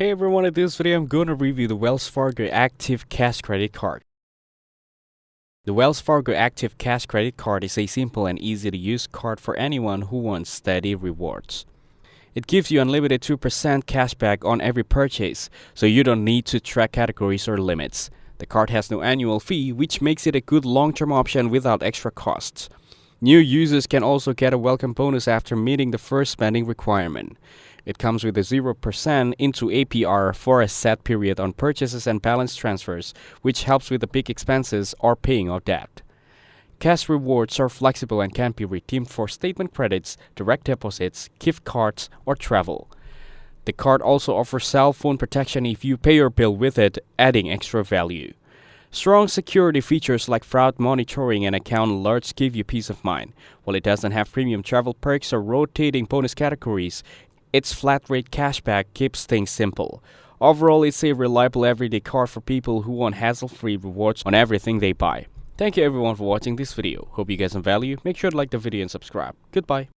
Hey everyone, in this video I'm going to review the Wells Fargo Active Cash credit card. The Wells Fargo Active Cash credit card is a simple and easy to use card for anyone who wants steady rewards. It gives you unlimited 2% cashback on every purchase, so you don't need to track categories or limits. The card has no annual fee, which makes it a good long-term option without extra costs. New users can also get a welcome bonus after meeting the first spending requirement. It comes with a 0% into APR for a set period on purchases and balance transfers, which helps with the big expenses or paying off debt. Cash rewards are flexible and can be redeemed for statement credits, direct deposits, gift cards, or travel. The card also offers cell phone protection if you pay your bill with it, adding extra value. Strong security features like fraud monitoring and account alerts give you peace of mind. While it doesn't have premium travel perks or rotating bonus categories, its flat-rate cashback keeps things simple. Overall, it's a reliable everyday card for people who want hassle-free rewards on everything they buy. Thank you everyone for watching this video. Hope you get some value. Make sure to like the video and subscribe. Goodbye.